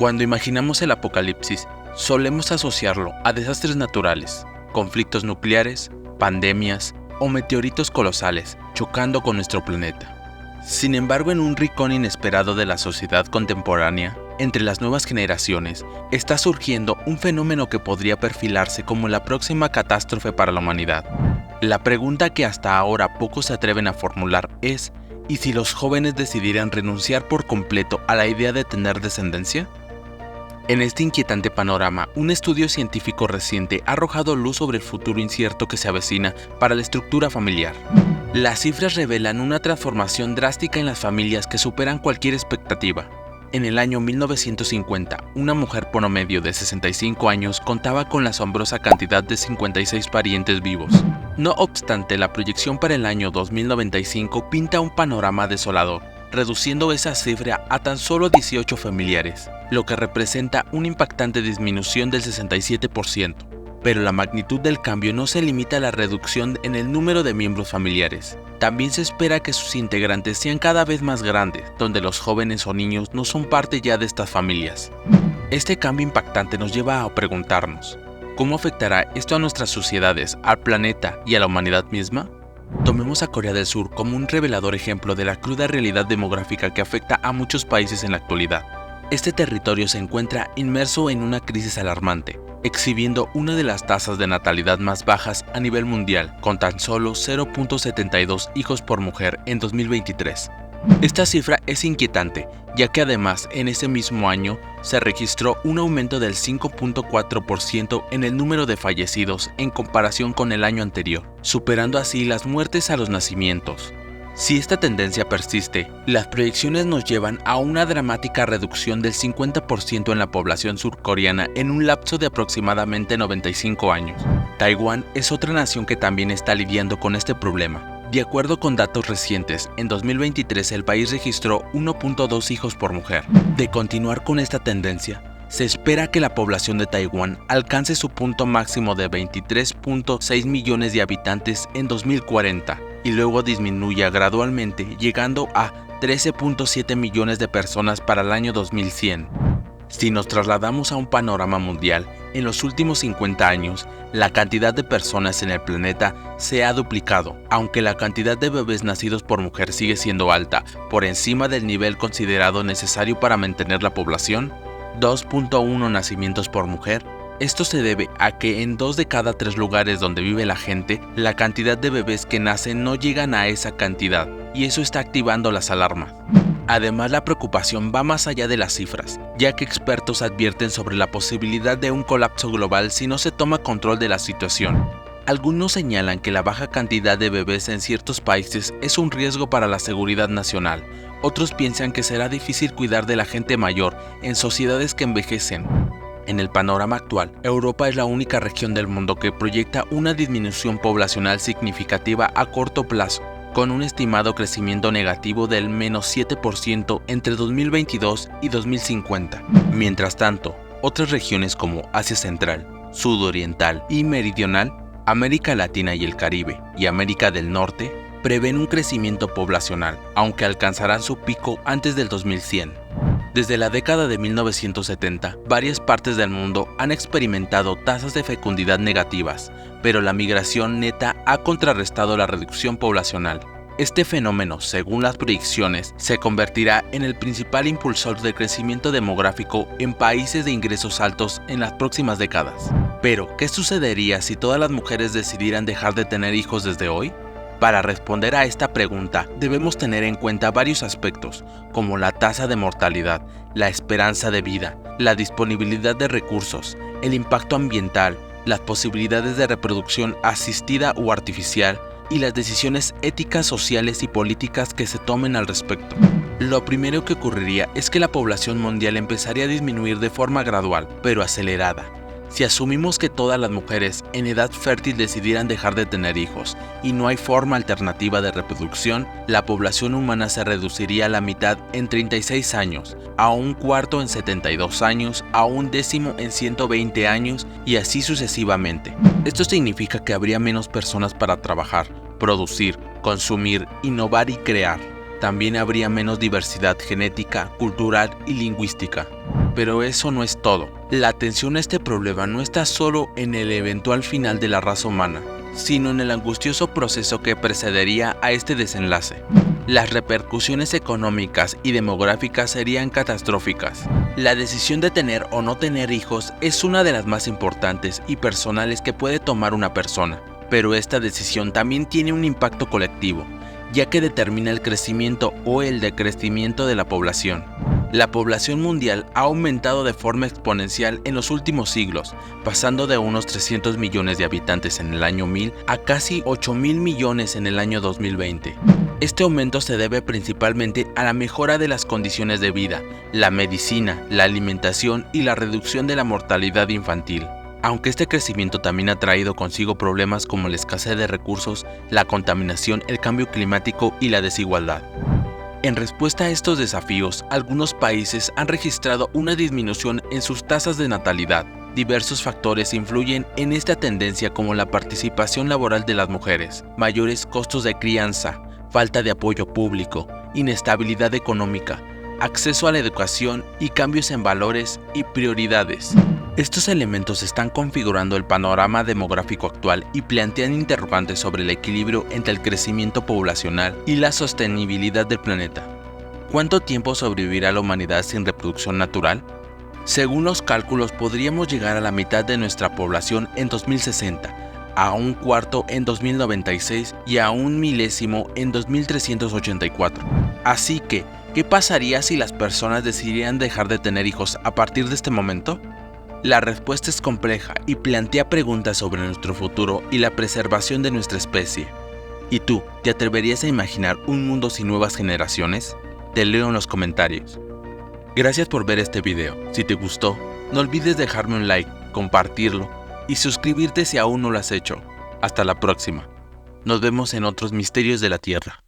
Cuando imaginamos el apocalipsis, solemos asociarlo a desastres naturales, conflictos nucleares, pandemias o meteoritos colosales chocando con nuestro planeta. Sin embargo, en un rincón inesperado de la sociedad contemporánea, entre las nuevas generaciones, está surgiendo un fenómeno que podría perfilarse como la próxima catástrofe para la humanidad. La pregunta que hasta ahora pocos se atreven a formular es: ¿y si los jóvenes decidieran renunciar por completo a la idea de tener descendencia? En este inquietante panorama, un estudio científico reciente ha arrojado luz sobre el futuro incierto que se avecina para la estructura familiar. Las cifras revelan una transformación drástica en las familias que superan cualquier expectativa. En el año 1950, una mujer promedio de 65 años contaba con la asombrosa cantidad de 56 parientes vivos. No obstante, la proyección para el año 2095 pinta un panorama desolador, reduciendo esa cifra a tan solo 18 familiares, lo que representa una impactante disminución del 67%. Pero la magnitud del cambio no se limita a la reducción en el número de miembros familiares. También se espera que sus integrantes sean cada vez más grandes, donde los jóvenes o niños no son parte ya de estas familias. Este cambio impactante nos lleva a preguntarnos: ¿cómo afectará esto a nuestras sociedades, al planeta y a la humanidad misma? Tomemos a Corea del Sur como un revelador ejemplo de la cruda realidad demográfica que afecta a muchos países en la actualidad. Este territorio se encuentra inmerso en una crisis alarmante, exhibiendo una de las tasas de natalidad más bajas a nivel mundial, con tan solo 0.72 hijos por mujer en 2023. Esta cifra es inquietante, ya que además en ese mismo año se registró un aumento del 5.4% en el número de fallecidos en comparación con el año anterior, superando así las muertes a los nacimientos. Si esta tendencia persiste, las proyecciones nos llevan a una dramática reducción del 50% en la población surcoreana en un lapso de aproximadamente 95 años. Taiwán es otra nación que también está lidiando con este problema. De acuerdo con datos recientes, en 2023 el país registró 1.2 hijos por mujer. De continuar con esta tendencia, se espera que la población de Taiwán alcance su punto máximo de 23.6 millones de habitantes en 2040 y luego disminuya gradualmente, llegando a 13.7 millones de personas para el año 2100. Si nos trasladamos a un panorama mundial, en los últimos 50 años, la cantidad de personas en el planeta se ha duplicado, aunque la cantidad de bebés nacidos por mujer sigue siendo alta, por encima del nivel considerado necesario para mantener la población, 2.1 nacimientos por mujer. Esto se debe a que en 2 de cada 3 lugares donde vive la gente, la cantidad de bebés que nacen no llegan a esa cantidad, y eso está activando las alarmas. Además, la preocupación va más allá de las cifras, ya que expertos advierten sobre la posibilidad de un colapso global si no se toma control de la situación. Algunos señalan que la baja cantidad de bebés en ciertos países es un riesgo para la seguridad nacional. Otros piensan que será difícil cuidar de la gente mayor en sociedades que envejecen. En el panorama actual, Europa es la única región del mundo que proyecta una disminución poblacional significativa a corto plazo, con un estimado crecimiento negativo del -7% entre 2022 y 2050. Mientras tanto, otras regiones como Asia Central, Sudoriental y Meridional, América Latina y el Caribe, y América del Norte, prevén un crecimiento poblacional, aunque alcanzarán su pico antes del 2100. Desde la década de 1970, varias partes del mundo han experimentado tasas de fecundidad negativas, pero la migración neta ha contrarrestado la reducción poblacional. Este fenómeno, según las proyecciones, se convertirá en el principal impulsor del crecimiento demográfico en países de ingresos altos en las próximas décadas. Pero, ¿qué sucedería si todas las mujeres decidieran dejar de tener hijos desde hoy? Para responder a esta pregunta, debemos tener en cuenta varios aspectos, como la tasa de mortalidad, la esperanza de vida, la disponibilidad de recursos, el impacto ambiental, las posibilidades de reproducción asistida o artificial y las decisiones éticas, sociales y políticas que se tomen al respecto. Lo primero que ocurriría es que la población mundial empezaría a disminuir de forma gradual, pero acelerada. Si asumimos que todas las mujeres en edad fértil decidieran dejar de tener hijos y no hay forma alternativa de reproducción, la población humana se reduciría a la mitad en 36 años, a un cuarto en 72 años, a un décimo en 120 años y así sucesivamente. Esto significa que habría menos personas para trabajar, producir, consumir, innovar y crear. también habría menos diversidad genética, cultural y lingüística. Pero eso no es todo. La atención a este problema no está solo en el eventual final de la raza humana, sino en el angustioso proceso que precedería a este desenlace. Las repercusiones económicas y demográficas serían catastróficas. La decisión de tener o no tener hijos es una de las más importantes y personales que puede tomar una persona, pero esta decisión también tiene un impacto colectivo, ya que determina el crecimiento o el decrecimiento de la población. La población mundial ha aumentado de forma exponencial en los últimos siglos, pasando de unos 300 millones de habitantes en el año 1000 a casi 8.000 millones en el año 2020. Este aumento se debe principalmente a la mejora de las condiciones de vida, la medicina, la alimentación y la reducción de la mortalidad infantil. Aunque este crecimiento también ha traído consigo problemas como la escasez de recursos, la contaminación, el cambio climático y la desigualdad. En respuesta a estos desafíos, algunos países han registrado una disminución en sus tasas de natalidad. Diversos factores influyen en esta tendencia, como la participación laboral de las mujeres, mayores costos de crianza, falta de apoyo público, inestabilidad económica, acceso a la educación y cambios en valores y prioridades. Estos elementos están configurando el panorama demográfico actual y plantean interrogantes sobre el equilibrio entre el crecimiento poblacional y la sostenibilidad del planeta. ¿Cuánto tiempo sobrevivirá la humanidad sin reproducción natural? Según los cálculos, podríamos llegar a la mitad de nuestra población en 2060, a un cuarto en 2096 y a un milésimo en 2384. Así que, ¿qué pasaría si las personas decidieran dejar de tener hijos a partir de este momento? La respuesta es compleja y plantea preguntas sobre nuestro futuro y la preservación de nuestra especie. ¿Y tú, te atreverías a imaginar un mundo sin nuevas generaciones? Te leo en los comentarios. Gracias por ver este video. Si te gustó, no olvides dejarme un like, compartirlo y suscribirte si aún no lo has hecho. Hasta la próxima. Nos vemos en otros misterios de la Tierra.